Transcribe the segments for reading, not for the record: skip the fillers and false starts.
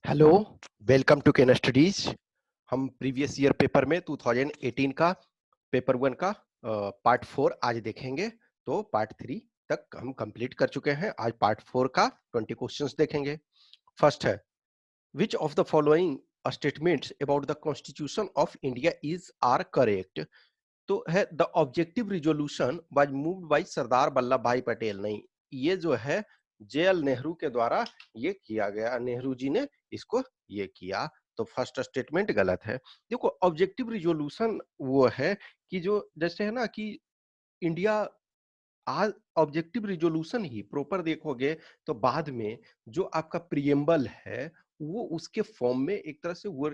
Hello, welcome to Ken studies. हम previous year paper में 2018 का पेपर वन का पार्ट 4 आज देखेंगे। तो पार्ट 3 तक हम कंप्लीट कर चुके हैं। आज पार्ट 4 का 20 क्वेश्चंस देखेंगे। फर्स्ट है, which of the following statements about the constitution of India is are correct. तो है the objective resolution was moved by Sardar Vallabhbhai Patel. नहीं, ये जो है जेएल नेहरू के द्वारा ये किया गया, नेहरू जी ने इसको ये किया। तो फर्स्ट स्टेटमेंट गलत है। देखो, ऑब्जेक्टिव रिजोल्यूशन वो है कि जो जैसे है ना कि इंडिया आज ऑब्जेक्टिव रिजोल्यूशन ही प्रॉपर देखोगे तो बाद में जो आपका प्रियम्बल है वो उसके फॉर्म में एक तरह से वो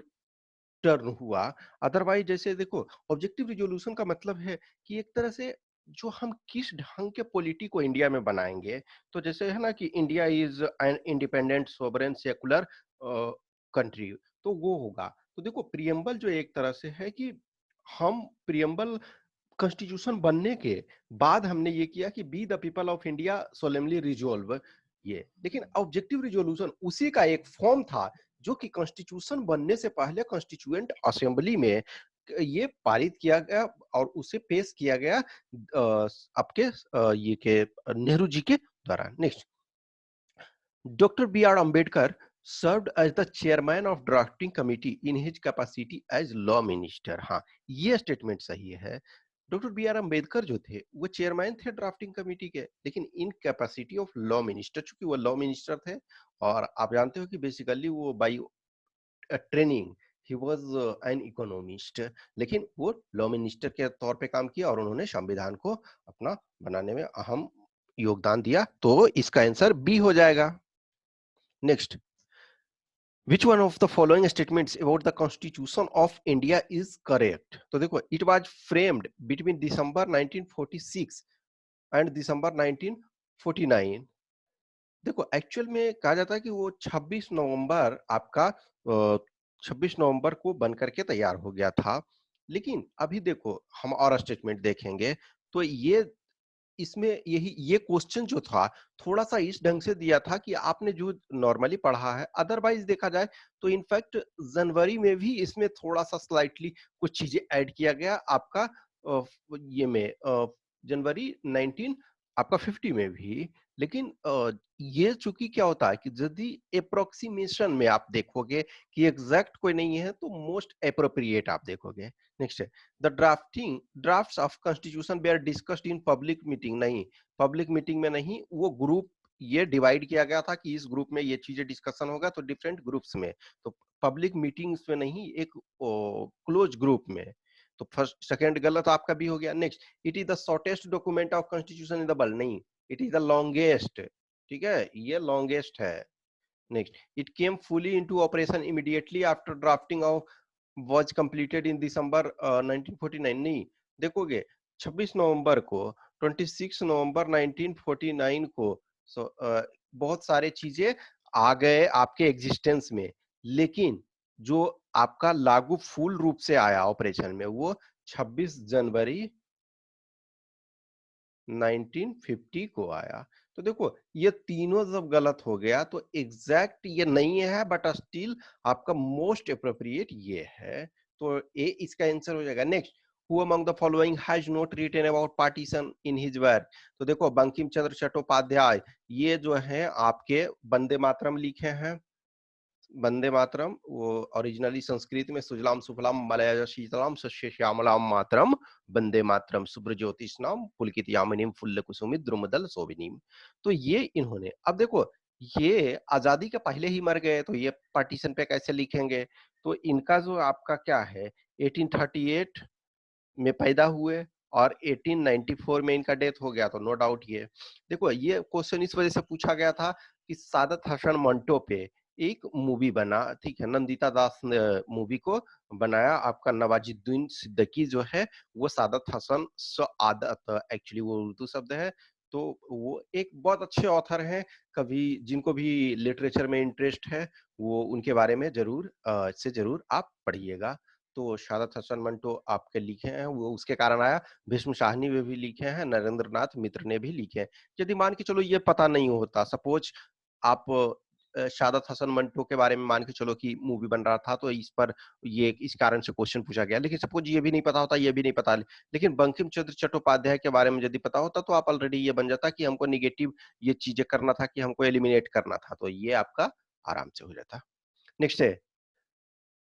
टर्न हुआ। अदरवाइज जैसे देखो, ऑब्जेक्टिव रिजोल्यूशन का मतलब है कि एक तरह से जो हम किस ढंग के पॉलिटी को इंडिया में बनाएंगे। तो जैसे है ना कि India is an independent sovereign secular country, तो वो होगा। तो देखो, प्रियम्बल जो एक तरह से है कि हम प्रियम्बल कॉन्स्टिट्यूशन बनने के बाद हमने ये किया कि be the people of India solemnly resolve ये। लेकिन ऑब्जेक्टिव रिजोल्यूशन उसी का एक फॉर्म था जो कि कॉन्स्टिट्यूशन बनने से पहले कॉन्स्टिट्यूएंट असेंबली में ये पारित किया गया और उसे पेश किया गया आपके ये के नेहरू जी के द्वारा। Next, doctor B R Ambedkar served as the chairman of drafting committee in his capacity as law minister। हाँ, ये स्टेटमेंट सही है। डॉक्टर बी आर अम्बेडकर जो थे वो चेयरमैन थे ड्राफ्टिंग कमेटी के, लेकिन in capacity of law minister, चूंकि वो लॉ मिनिस्टर थे। और आप जानते हो कि बेसिकली वो by training he was an economist, लेकिन वो लॉ मिनिस्टर के तौर पे काम किया और उन्होंने संविधान को अपना बनाने में अहम योगदान दिया। तो इसका आंसर बी हो जाएगा। Next, which one of the following statements about the constitution of India is correct। तो देखो, it was framed between December 1946 and December 1949। देखो, एक्चुअल में कहा जाता है कि वो 26 नवंबर आपका 26 नवंबर को बन करके तैयार हो गया था। लेकिन अभी देखो, हम और स्टेटमेंट देखेंगे तो ये इसमें यही ये क्वेश्चन जो था थोड़ा सा इस ढंग से दिया था कि आपने जो नॉर्मली पढ़ा है, अदरवाइज देखा जाए तो इनफैक्ट जनवरी में भी इसमें थोड़ा सा स्लाइटली कुछ चीजें ऐड किया गया आपका ये में जनवरी 19 आपका 50 में भी। लेकिन ये चूंकि क्या होता है कि यदि अप्रोक्सीमेशन में आप देखोगे कि एग्जैक्ट कोई नहीं है तो मोस्ट अप्रोप्रिएट आप देखोगे। नेक्स्ट है, the drafts of constitution were discussed in public meeting. नहीं, पब्लिक मीटिंग में नहीं, वो ग्रुप ये डिवाइड किया गया था कि इस ग्रुप में ये चीजें डिस्कशन होगा, तो डिफरेंट ग्रुप्स में। तो पब्लिक मीटिंग्स में नहीं, एक क्लोज ग्रुप में। तो फर्स्ट सेकंड गलत आपका भी हो गया। Next, it is the shortest document of constitution in the world. नहीं, इट इज द लॉन्गेस्ट। ठीक है, ये लॉन्गेस्ट है। Next, it came fully into operation immediately after drafting of was completed in December 1949। नहीं, देखोगे 26 नवंबर को, 26 नवंबर 1949 को बहुत सारे चीजें आ गए आपके एग्जिस्टेंस में। लेकिन जो आपका लागू फुल रूप से आया ऑपरेशन में वो 26 जनवरी 1950 को आया। तो देखो, ये तीनों जब गलत हो गया तो एग्जैक्ट ये नहीं है, बट स्टिल आपका मोस्ट अप्रोप्रिएट ये है। तो ए इसका आंसर हो जाएगा। Next, who among the following has not written about partition in his work. तो देखो, बंकिम चंद्र चट्टोपाध्याय ये जो है आपके वंदे मातरम लिखे हैं। वंदे मातरम वो ओरिजिनली संस्कृत में सुजलाम सुफलाम मलयज शीतलाम सस्य श्यामलाम मातरम वंदे मातरम शुभ्रज्योतिष्नाम पुलकित यामिनीम फुल्ल कुसुमित द्रुमदल शोभिनीम। तो ये इन्होंने, अब देखो, ये आजादी के पहले ही मर गए तो ये पार्टीशन पे कैसे लिखेंगे। तो इनका जो आपका क्या है, 1838 में पैदा हुए और 1894 में इनका डेथ हो गया। तो नो डाउट ये देखो, ये क्वेश्चन इस वजह से पूछा गया था कि सादत हसन मंटो पे एक मूवी बना, ठीक है, नंदिता दास ने मूवी को बनाया। आपका नवाजुद्दीन सिद्दीकी जो है वो सादत हसन आदत, एक्चुअली वो उर्दू शब्द है। तो वो एक बहुत अच्छे ऑथर हैं। कभी जिनको भी लिटरेचर में इंटरेस्ट है वो उनके बारे में जरूर से जरूर आप पढ़िएगा। तो सादत हसन मंटो आपके लिखे हैं, वो उसके कारण आया। भीष्म शाहनी में भी लिखे हैं, नरेंद्र नाथ मित्र ने भी लिखे हैं। यदि मान के चलो ये पता नहीं होता, सपोज आप सादत हसन मंटो के बारे में मान के चलो कि मूवी बन रहा था, तो इस पर ये इस कारण से क्वेश्चन पूछा गया। लेकिन सपोज ये भी नहीं पता होता, ये भी नहीं पता, लेकिन बंकिम चंद्र चट्टोपाध्याय के बारे में यदि पता होता तो आप ऑलरेडी ये बन जाता कि हमको निगेटिव ये चीजें करना था, कि हमको एलिमिनेट करना था, तो ये आपका आराम से हो जाता। नेक्स्ट है,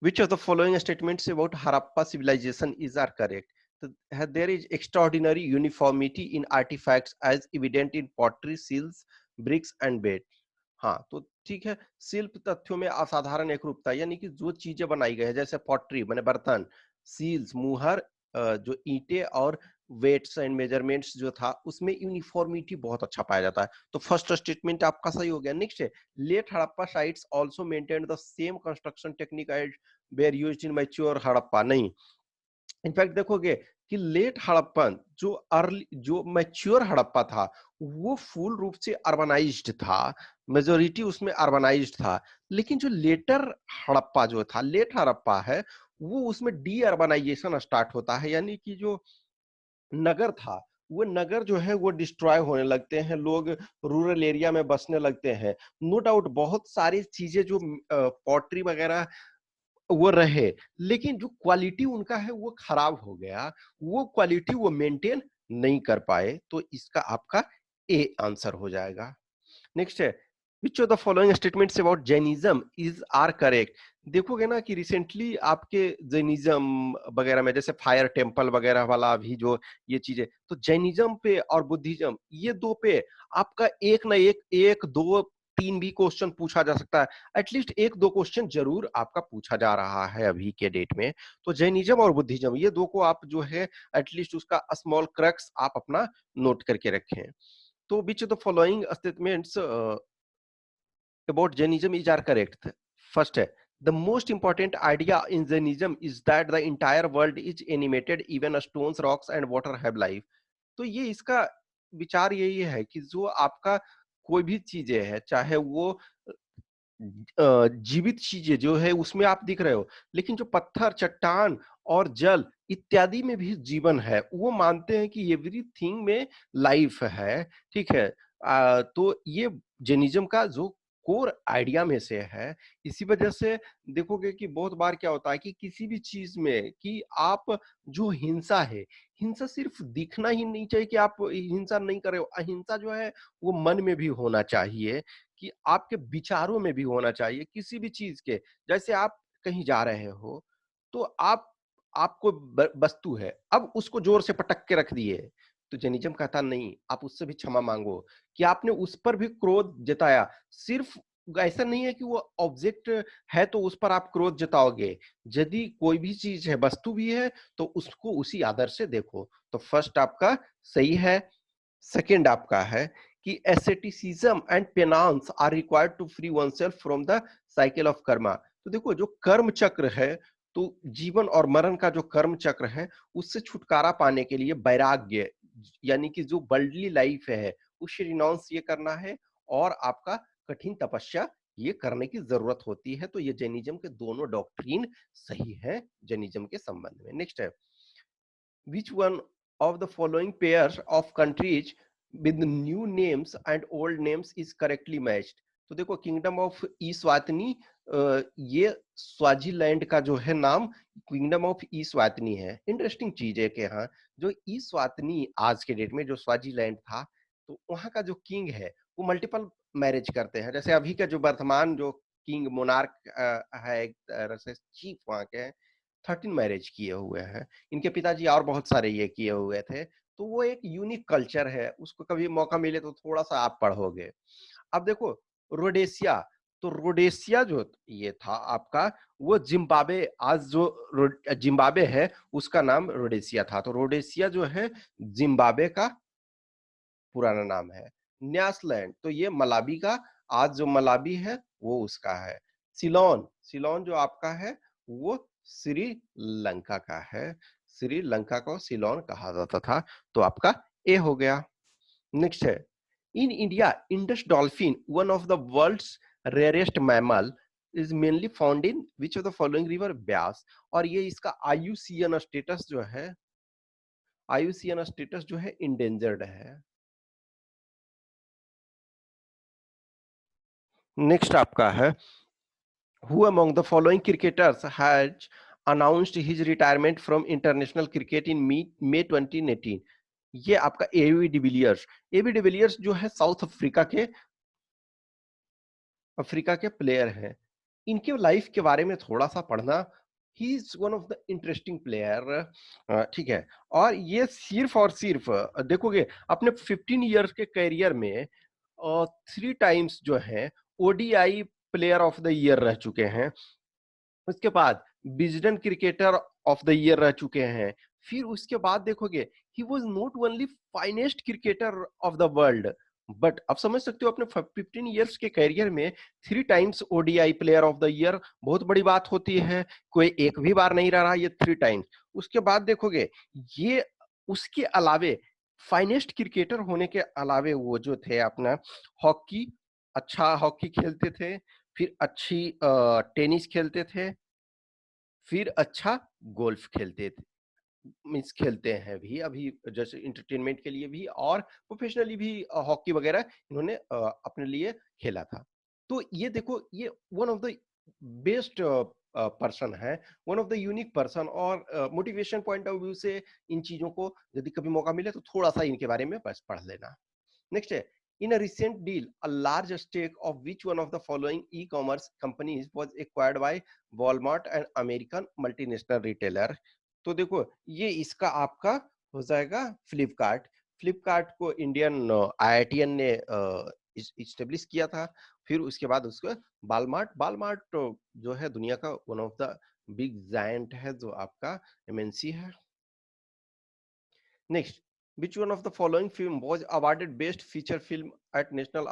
which of the following statements about Harappa civilization is are correct? There is extraordinary uniformity in artifacts as evident in pottery, seals, bricks and bed. हाँ, तो ठीक है, शिल्प तथ्यों में असाधारण एकरूपता, यानी कि जो चीजें बनाई गई है, जैसे पॉटरी माने बर्तन, सील्स मुहर, जो ईंटें और वेट्स एंड मेजरमेंट्स जो था, उसमें यूनिफॉर्मिटी बहुत अच्छा पाया जाता है। तो फर्स्ट स्टेटमेंट आपका सही हो गया। नेक्स्ट है, late Harappa sites also maintain the same construction technique as were used in mature Harappa. नहीं, इनफैक्ट देखोगे कि लेट हड़प्पन जो मैच्योर हड़प्पा था, वो फुल रूप से अर्बनाइज्ड था, मेजोरिटी उसमें अर्बनाइज्ड था। लेकिन जो लेटर हड़प्पा जो था, लेट हड़प्पा है, वो उसमें डी अर्बनाइजेशन स्टार्ट होता है, यानी कि जो नगर था, वो नगर जो है वो डिस्ट्रॉय होने लगते हैं, लोग रूरल एरिया में बसने लगते हैं। नो डाउट बहुत सारी चीजें जो पॉटरी वगैरह वो रहे, लेकिन जो क्वालिटी उनका है वो खराब हो गया, वो क्वालिटी वो मेंटेन नहीं कर पाए, तो इसका आपका ए आंसर हो जाएगा। नेक्स्ट है, which of the following statements about Jainism is are correct? देखोगे ना कि रिसेंटली आपके जैनिज्म वगैरह में, जैसे फायर टेम्पल वगैरह वाला भी जो ये चीजें, तो जैनिज्म पे और बुद्धिज्म, ये दो पे आपका एक ना एक, एक दो तीन भी क्वेश्चन पूछा जा सकता है। एटलीस्ट एक दो क्वेश्चन जरूर आपका पूछा जा रहा है अभी के डेट में। तो जैनिज्म और बुद्धिज्म, ये दो को आप जो है एटलीस्ट उसका स्मॉल क्रक्स आप अपना नोट करके रखें। तो which of the following statements about Jainism is are correct? First है, the most important idea in Jainism is that the entire world is animated, even stones, rocks and water have life. तो ये इसका विचार यही है कि जो आपका कोई भी चीजें है, चाहे वो जीवित चीजें जो है उसमें आप दिख रहे हो, लेकिन जो पत्थर, चट्टान और जल इत्यादि में भी जीवन है, वो मानते हैं कि एवरीथिंग में लाइफ है। ठीक है, तो ये जैनिज्म का जो कोर आइडिया में से है। इसी वजह से देखोगे कि बहुत बार क्या होता है कि किसी भी चीज में कि आप जो हिंसा है, हिंसा सिर्फ दिखना ही नहीं चाहिए कि आप हिंसा नहीं कर रहे हो, अहिंसा जो है वो मन में भी होना चाहिए, कि आपके विचारों में भी होना चाहिए किसी भी चीज के। जैसे आप कहीं जा रहे हो, तो आपको वस्तु है, अब उसको जोर से पटक के रख दिए, तो जैनिज्म कहता नहीं, आप उससे भी क्षमा मांगो, कि आपने उस पर भी क्रोध जताया। सिर्फ ऐसा नहीं है कि वो ऑब्जेक्ट है तो उस पर आप क्रोध जताओगे, यदि कोई भी चीज है, वस्तु भी है, तो उसको उसी आदर से देखो। तो फर्स्ट आपका सही है। सेकंड आपका है कि asceticism and penance are required to free oneself from the cycle of karma. तो देखो जो कर्म चक्र है, तो जीवन और मरण का जो कर्म चक्र है, उससे छुटकारा पाने के लिए वैराग्य, यानी कि जो वर्ल्डली लाइफ है उसे रिनाउंस ये करना है, और आपका कठिन तपस्या ये करने की जरूरत होती है। तो ये जैनिज्म के दोनों डॉक्ट्रिन सही है जैनिज्म के संबंध में। नेक्स्ट है, which one of the following pairs of countries with new names and old names is correctly matched? तो देखो किंगडम ऑफ ईस्वातिनी, ये स्वाजीलैंड का जो है नाम किंगडम ऑफ ईस्वातिनी है। इंटरेस्टिंग चीज है कि हाँ, जो ईस्वातिनी आज के डेट में जो स्वाजीलैंड था, तो वहां का जो किंग है वो मल्टीपल मैरिज करते हैं। जैसे अभी का जो वर्तमान जो किंग मोनार्क है, एक तरह से चीफ वहां के, 13 मैरिज किए हुए हैं। इनके पिताजी और बहुत सारे ये किए हुए थे। तो वो एक यूनिक कल्चर है, उसको कभी मौका मिले तो थोड़ा सा आप पढ़ोगे। अब देखो रोडेशिया, तो रोडेशिया जो ये था आपका, वो जिम्बाब्वे, आज जो जिम्बाब्वे है उसका नाम रोडेशिया था। तो रोडेशिया जो है जिम्बाब्वे का पुराना नाम है। न्यासलैंड, तो ये मलावी का, आज जो मलावी है वो उसका है। सिलोन, सिलोन जो आपका है वो श्रीलंका का है। श्रीलंका को सिलोन कहा जाता था। तो आपका ए हो गया। नेक्स्ट है, in India Indus dolphin one of the world's rarest mammal is mainly found in which of the following river? Beas. और ये इसका आईयूसीएन स्टेटस जो है, आईयूसीएन स्टेटस जो है इंडेंजर्ड है। नेक्स्ट आपका है, who among the following cricketers has announced his retirement from international cricket in May 2018? ये आपका एबी डिविलियर्स। एबी डिविलियर्स जो है साउथ अफ्रीका के प्लेयर हैं। इनके लाइफ के बारे में थोड़ा सा पढ़ना। He is one of the interesting player, ठीक है। और ये सिर्फ और सिर्फ देखोगे अपने 15 इयर्स के करियर में 3 टाइम्स जो है ODI player of the year रह चुके हैं। उसके बाद Wisden cricketer of the year रह चुके हैं। फिर उसके बाद देखोगे he was not only finest cricketer of the world, but आप समझ सकते हो अपने 15 इयर्स के करियर में 3 times ODI player of the year बहुत बड़ी बात होती है। कोई एक भी बार नहीं रहा, ये 3 टाइम्स। उसके बाद देखोगे ये उसके अलावे फाइनेस्ट क्रिकेटर होने के अलावे वो जो थे अपना हॉकी, अच्छा हॉकी खेलते थे, फिर अच्छी टेनिस खेलते थे, फिर अच्छा गोल्फ खेलते थे, मीन्स खेलते हैं भी अभी जैसे इंटरटेनमेंट के लिए भी, और प्रोफेशनली भी हॉकी वगैरह इन्होंने अपने लिए खेला था। तो ये देखो ये one of the best person है, one of the unique person. और मोटिवेशन पॉइंट ऑफ व्यू से इन चीजों को यदि कभी मौका मिले तो थोड़ा सा इनके बारे में बस पढ़ लेना। Next, in a recent deal, a large stake of which one of the following e-commerce companies was acquired by Walmart and American multinational retailer? तो देखो ये इसका आपका हो जाएगा फ्लिपकार्ट। फ्लिपकार्ट को इंडियन आईआईटीएन ने इस्टेब्लिश किया था। फिर उसके बाद उसको बालमार्ट, जो है दुनिया का one of the big giant है, जो आपका एमएनसी है। Next, which one of the following film was awarded Best Feature Film at National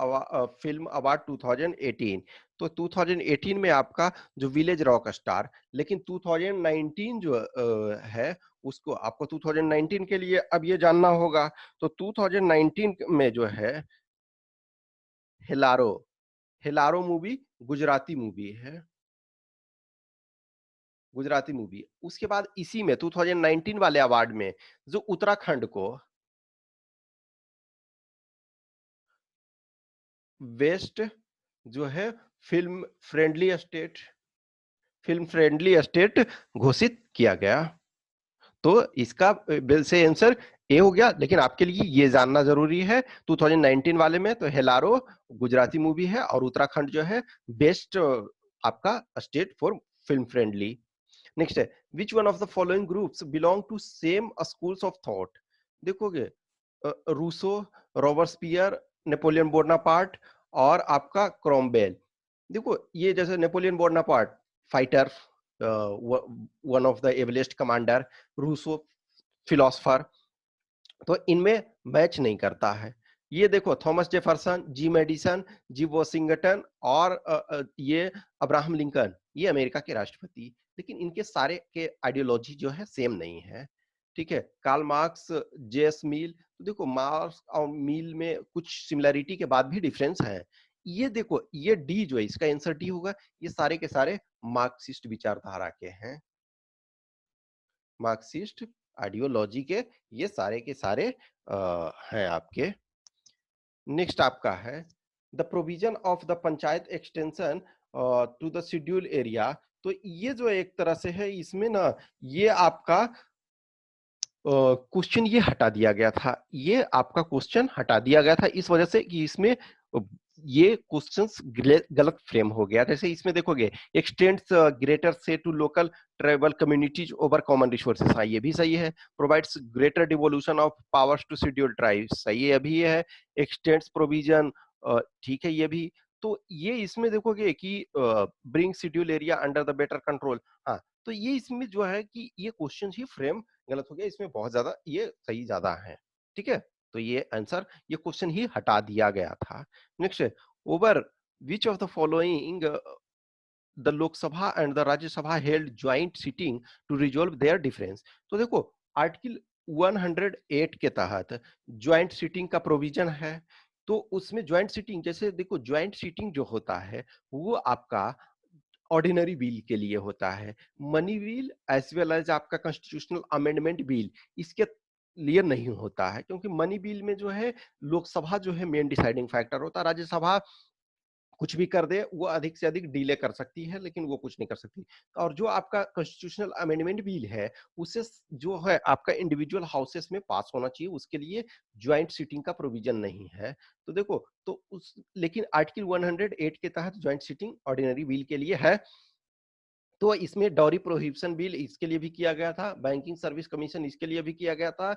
Film Award 2018? तो 2018 में आपका जो विलेज रॉक स्टार, लेकिन 2019 जो है उसको आपको 2019 के लिए अब ये जानना होगा। तो 2019 में जो है हेलारो, हेलारो मूवी गुजराती मूवी है, गुजराती मूवी। उसके बाद इसी में 2019 वाले अवार्ड में जो उत्तराखंड को बेस्ट जो है film friendly state, film friendly state घोषित किया गया। तो इसका बिल से आंसर ए हो गया, लेकिन आपके लिए ये जानना जरूरी है 2019 वाले में तो हेलारो गुजराती मूवी है, और उत्तराखंड जो है बेस्ट आपका state for film friendly. Next है, which one of the following groups belong to same schools of thought? देखोगे रूसो, रॉबर्टस्पियर, नेपोलियन बोनापार्ट और आपका क्रॉमवेल। देखो ये जैसे Napoleon Bonaparte fighter, one of the ablest commander, Rousseau philosopher, तो इनमें match नहीं करता है। ये देखो Thomas Jefferson, G Madison, G Washington और ये अब्राहम लिंकन, ये अमेरिका के राष्ट्रपति, लेकिन इनके सारे के आइडियोलॉजी जो है सेम नहीं है। ठीक है, कार्ल मार्क्स, जेएस मिल, तो देखो मार्क्स और मिल में कुछ सिमिलरिटी के बाद भी डिफरेंस है। ये देखो ये डी जो है इसका आंसर डी होगा। ये सारे के सारे मार्क्सिस्ट विचारधारा के हैं, मार्क्सिस्ट आइडियोलॉजी के ये सारे के सारे हैं आपके। नेक्स्ट आपका है the provision of the panchayat extension to the schedule area. तो ये जो एक तरह से है इसमें ना ये आपका क्वेश्चन ये हटा दिया गया था, ये आपका क्वेश्चन हटा दिया गया था इस वजह से कि इसमें ये क्वेश्चंस गलत फ्रेम हो गया। जैसे इसमें देखोगे extends greater say to local tribal communities over common resources, हाँ ये भी सही है। Provides greater devolution of powers to schedule tribes, सही है अभी ये है। एक्सटेंड्स प्रोविजन, ठीक है ये भी। तो ये इसमें देखोगे कि bring schedule area under the better control, हाँ तो ये इसमें जो है कि ये क्वेश्चन ही फ्रेम गलत हो गया, इसमें बहुत ज्यादा ये सही ज्यादा है। ठीक है, तो ये आंसर ये क्वेश्चन ही हटा दिया गया था। Next, over which of the following the Lok Sabha and the Rajya Sabha held joint sitting to resolve their difference? तो देखो आर्टिकल 108 के तहत ज्वाइंट सिटिंग का प्रोविजन है। तो उसमें ज्वाइंट सिटिंग जैसे देखो ज्वाइंट सिटिंग जो होता है वो आपका ऑर्डिनरी बिल के लिए होता है, money bill as well as आपका कॉन्स्टिट्यूशनल अमेंडमेंट बिल इसके लिए नहीं होता है, क्योंकि मनी बिल में जो है लोकसभा जो है मेन डिसाइडिंग फैक्टर होता है, राज्यसभा कुछ भी कर दे, वो अधिक से अधिक डिले कर सकती है, लेकिन वो कुछ नहीं कर सकती। और जो आपका कॉन्स्टिट्यूशनल अमेंडमेंट बिल है, उसे जो है आपका इंडिविजुअल हाउसेस में पास होना चाहिए, उसके लिए ज्वाइंट सीटिंग का प्रोविजन नहीं है। तो देखो, तो उस लेकिन आर्टिकल 108 के तहत ज्वाइंट सीटिंग ऑर्डिनरी बिल के लिए है। तो इसमें डॉरी प्रोहिबिशन बिल इसके लिए भी किया गया था, बैंकिंग सर्विस कमीशन इसके लिए भी किया गया था,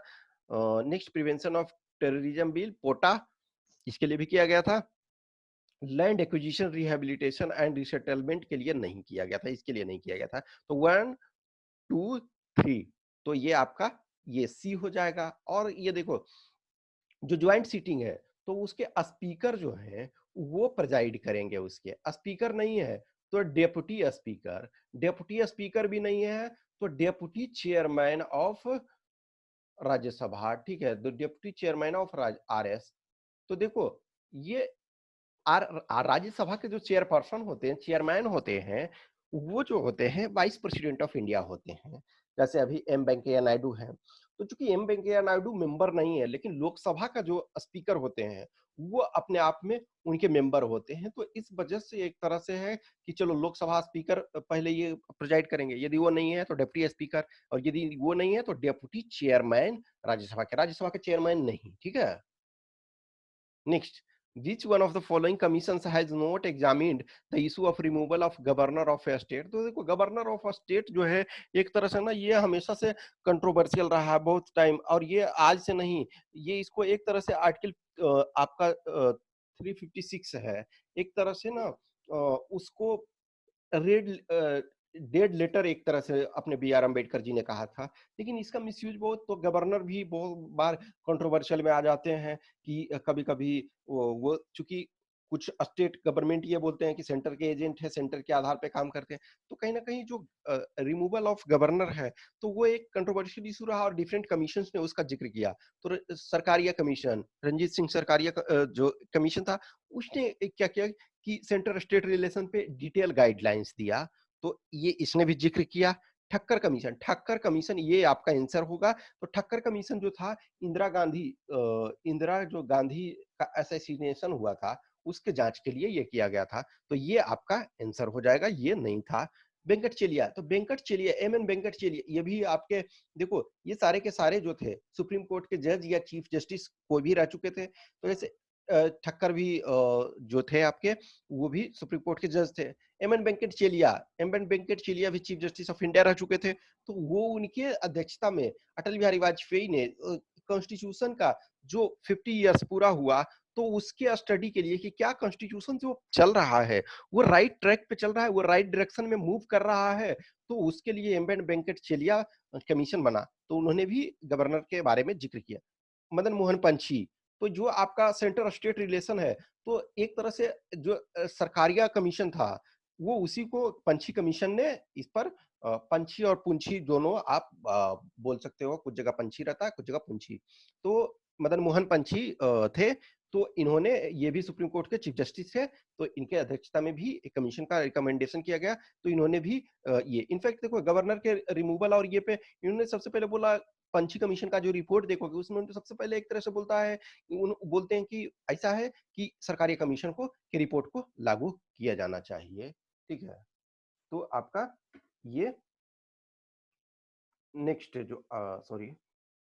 next prevention of terrorism bill POTA इसके लिए भी किया गया था। Land acquisition rehabilitation and resettlement के लिए नहीं किया गया था, इसके लिए नहीं किया गया था। तो 1 2 3 तो ये आपका ये सी हो जाएगा। और ये देखो, जो ज्वाइंट सीटिंग है, तो उसके स्पीकर जो हैं वो प्रेजाइड करेंगे, उसके स्पीकर नहीं है तो डेप्यूटी स्पीकर, डेप्यूटी स्पीकर भी नहीं है तो डेप्यूटी चेयरमैन ऑफ राज्यसभा, ठीक है, the deputy chairman of RS. तो देखो, ये राज्यसभा के जो चेयरपर्सन होते हैं, चेयरमैन होते हैं, वो जो होते हैं वाइस प्रेसिडेंट ऑफ इंडिया होते हैं। जैसे अभी एम वेंकैया नायडू हैं, तो चूंकि एम वेंकैया नायडू मेंबर नहीं है, लेकिन लोकसभा का जो स्पीकर होते हैं वो अपने आप में उनके मेंबर होते हैं। तो इस वजह से एक तरह से है कि चलो लोकसभा स्पीकर पहले ये प्रेजाइड करेंगे, यदि वो नहीं है तो डिप्टी स्पीकर, और यदि वो नहीं है तो डेप्यूटी चेयरमैन राज्यसभा के चेयरमैन नहीं, ठीक है। Next, which one of the following commissions has not examined the issue of removal of governor of a state? तो देखो, गवर्नर ऑफ अ स्टेट जो है एक तरह से ना, ये हमेशा से कंट्रोवर्शियल रहा है बहुत टाइम, और ये आज से नहीं, ये इसको एक तरह से आर्टिकल आपका 356 है, एक तरह से ना उसको रेड डेड लेटर एक तरह से अपने बी आर अम्बेडकर जी ने कहा था। लेकिन इसका मिसयूज बहुत, तो गवर्नर भी बहुत बार कंट्रोवर्शियल में आ जाते हैं कि कभी कभी वो चूंकि कुछ स्टेट गवर्नमेंट ये बोलते हैं कि सेंटर के एजेंट है, सेंटर के आधार पे काम करते हैं, तो कहीं ना कहीं जो रिमूवल ऑफ गवर्नर है, तो वो एक कंट्रोवर्शियल इशू रहा और डिफरेंट कमीशन ने उसका जिक्र किया। तो सरकारिया कमीशन, रंजीत सिंह सरकारिया जो कमीशन था, उसने क्या किया कि सेंटर स्टेट रिलेशन पे डिटेल गाइडलाइंस दिया, तो ये इसने भी जिक्र किया। ठक्कर कमीशन ये आपका आंसर होगा। तो ठक्कर कमीशन जो था, इंदिरा जो गांधी का असैसिनेशन हुआ था, उसके जांच के लिए ये किया गया था। तो ये आपका आंसर हो जाएगा, ये नहीं था। वेंकट चेलिया, एम एन वेंकट चेलिया, ये भी आपके देखो, ये सारे के सारे जो थे सुप्रीम कोर्ट के जज या चीफ जस्टिस कोई भी रह चुके थे। तो जैसे ठक्कर भी जो थे आपके, वो भी सुप्रीम कोर्ट के जज थे। एम एन वेंकट चेलिया भी चीफ जस्टिस ऑफ इंडिया रह चुके थे। तो वो उनके अध्यक्षता में अटल बिहारी वाजपेयी ने कॉन्स्टिट्यूशन का जो 50 इयर्स पूरा हुआ, तो उसके स्टडी के लिए कि क्या कॉन्स्टिट्यूशन जो चल रहा है वो राइट ट्रैक पे चल रहा है, वो राइट डायरेक्शन में मूव कर रहा है, तो उसके लिए M N Venkat Chelliah commission बना। तो उन्होंने भी गवर्नर के बारे में जिक्र किया। मदन मोहन पंछी, तो जो आपका सेंटर स्टेट रिलेशन है, तो एक तरह से जो सरकारिया कमीशन था, वो उसी को पंछी कमीशन ने इस पर पंछी और पुंछी दोनों आप बोल सकते हो, कुछ जगह पंछी रहता है, कुछ जगह पुंछी। तो मदन मोहन पंछी थे, तो इन्होंने, ये भी सुप्रीम कोर्ट के चीफ जस्टिस है, तो इनके अध्यक्षता में भी एक कमीशन का रिकमेंडेशन किया गया। तो इन्होंने भी ये इनफैक्ट देखो, गवर्नर के रिमूवल और ये पे इन्होंने सबसे पहले बोला, पंछी कमीशन का जो रिपोर्ट देखोगे उसमें तो सबसे पहले एक तरह से बोलता है, बोलते हैं कि ऐसा है कि सरकारी कमीशन को की रिपोर्ट को लागू किया जाना चाहिए, ठीक है। तो आपका ये नेक्स्ट जो सॉरी,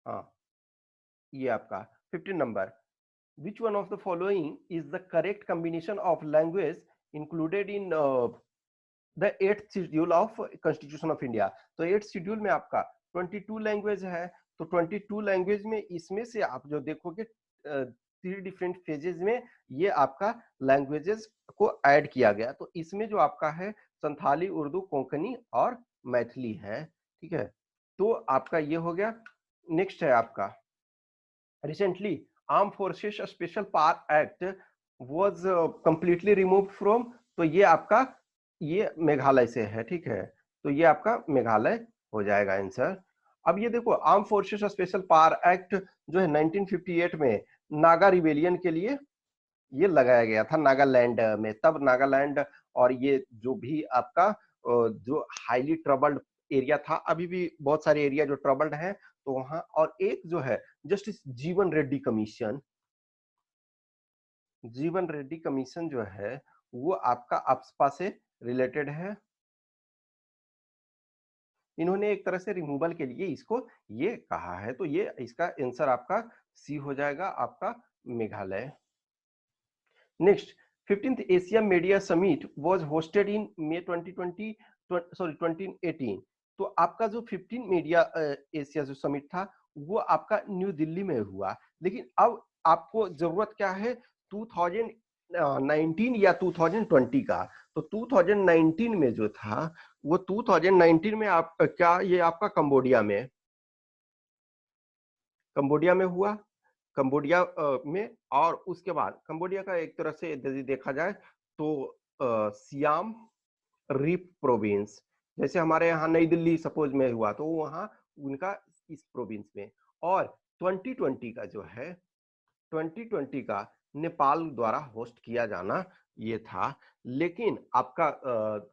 हाँ, ये आपका 15 number, which one of the following is the correct combination of language included in the 8th schedule of constitution of India? तो 8th शेड्यूल में आपका 22 लैंग्वेज है। तो 22 लैंग्वेज में इसमें से आप जो देखोगे 3 डिफरेंट फेजेस में ये आपका लैंग्वेजेस को ऐड किया गया। तो इसमें जो आपका है संथाली, उर्दू, कोंकणी और मैथिली है, ठीक है। तो आपका ये हो गया। नेक्स्ट है आपका recently arm forces special power act was completely removed from, तो ये आपका ये मेघालय से है, ठीक है। तो ये आपका मेघालय हो जाएगा आंसर। अब ये देखो, arm forces special power act जो है 1958 में नागा रिबेलियन के लिए ये लगाया गया था नागालैंड में। तब नागालैंड और ये जो भी आपका जो हाईली ट्रबल्ड एरिया था, अभी भी बहुत सारे एरिया जो ट्रबल्ड है, तो वहां, और एक जो है जस्टिस जीवन रेड्डी कमीशन, जीवन रेड्डी कमीशन जो है वो आपका अपस्पा से रिलेटेड है। इन्होंने एक तरह से रिमूवल के लिए इसको ये कहा है, तो ये इसका आंसर आपका सी हो जाएगा, आपका Meghalaya. Next, 15th Asia media summit was hosted in may 2020 sorry 2018। तो आपका जो 15 मीडिया एशिया जो समिट था वो आपका न्यू दिल्ली में हुआ, लेकिन अब आपको जरूरत क्या है, 2019 या 2020 का। तो 2019 में जो था वो 2019 में आप क्या, ये आपका कंबोडिया में हुआ, कंबोडिया में। और उसके बाद कंबोडिया का एक तरह से यदि देखा जाए तो सियाम रिप प्रोविंस, जैसे हमारे यहाँ नई दिल्ली सपोज में हुआ तो वहाँ उनका इस प्रोविंस में। और 2020 का जो है, 2020 का नेपाल द्वारा होस्ट किया जाना ये था, लेकिन आपका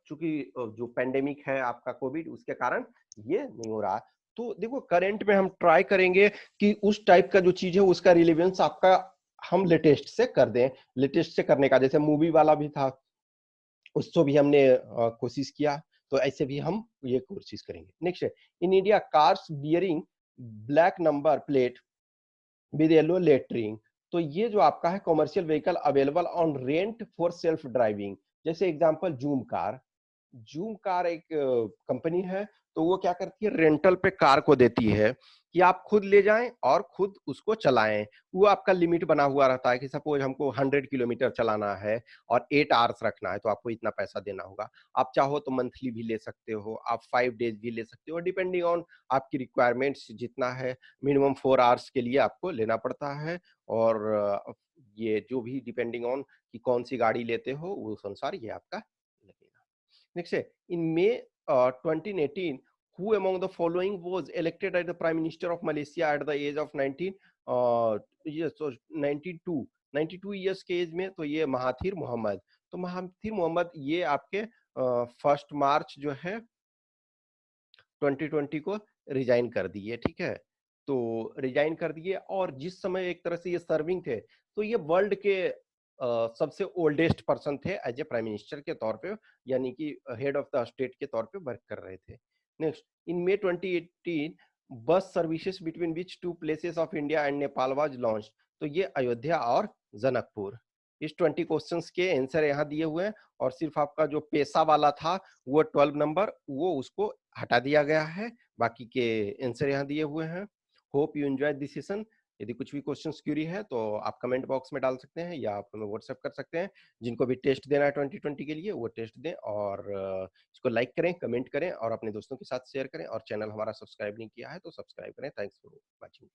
चूंकि जो पेंडेमिक है आपका कोविड, उसके कारण ये नहीं हो रहा। तो देखो करंट में हम ट्राई करेंगे कि उस टाइप का जो चीज है उसका रिलेवेंस आपका हम लेटेस्ट से कर दें, लेटेस्ट से करने का, जैसे मूवी वाला भी था उसको भी हमने कोशिश किया, तो ऐसे भी हम ये कोशिश करेंगे। नेक्स्ट है, in India cars bearing black number plate with yellow lettering. तो ये जो आपका है commercial vehicle available on rent for self driving, जैसे example Zoomcar. Zoomcar एक कंपनी है, तो वो क्या करती है, रेंटल पे कार को देती है कि आप खुद ले जाएं और खुद उसको चलाएं। वो आपका लिमिट बना हुआ रहता है कि सपोज हमको 100 किलोमीटर चलाना है और 8 आवर्स रखना है, तो आपको इतना पैसा देना होगा। आप चाहो तो मंथली भी ले सकते हो, आप 5 डेज भी ले सकते हो, डिपेंडिंग ऑन आपकी रिक्वायरमेंट्स जितना है। मिनिमम 4 आवर्स के लिए आपको लेना पड़ता है, और ये जो भी डिपेंडिंग ऑन कि कौन सी गाड़ी लेते हो उस अनुसार ये आपका लगेगा। नेक्स्ट है, इन May 2018 who among the following was elected as the prime minister of Malaysia at the age of 19 yes so 92 92 years के एज में, तो ये महाथिर मोहम्मद। तो महाथिर मोहम्मद ये आपके 1 मार्च जो है 2020 को रिजाइन कर दिए, ठीक है। तो रिजाइन कर दिए, और जिस समय एक तरह से ये सर्विंग थे, तो ये वर्ल्ड के सबसे ओल्डेस्ट पर्सन थे एज ए प्राइम मिनिस्टर के तौर पे, यानी कि हेड ऑफ द स्टेट के तौर पे वर्क कर रहे थे। Next, in May 2018 bus services between which two places of India and Nepal was launch. तो ये अयोध्या और जनकपुर। इस 20 क्वेश्चंस के आंसर यहाँ दिए हुए हैं, और सिर्फ आपका जो पेशा वाला था वो 12 नंबर वो उसको हटा दिया गया है, बाकी के आंसर यहाँ दिए हुए हैं। Hope you enjoy this session. यदि कुछ भी क्वेश्चंस क्यूरी है तो आप कमेंट बॉक्स में डाल सकते हैं, या आप हमें व्हाट्सएप कर सकते हैं। जिनको भी टेस्ट देना है 2020 के लिए वो टेस्ट दें, और इसको लाइक करें, कमेंट करें और अपने दोस्तों के साथ शेयर करें, और चैनल हमारा सब्सक्राइब नहीं किया है तो सब्सक्राइब करें। Thanks for watching.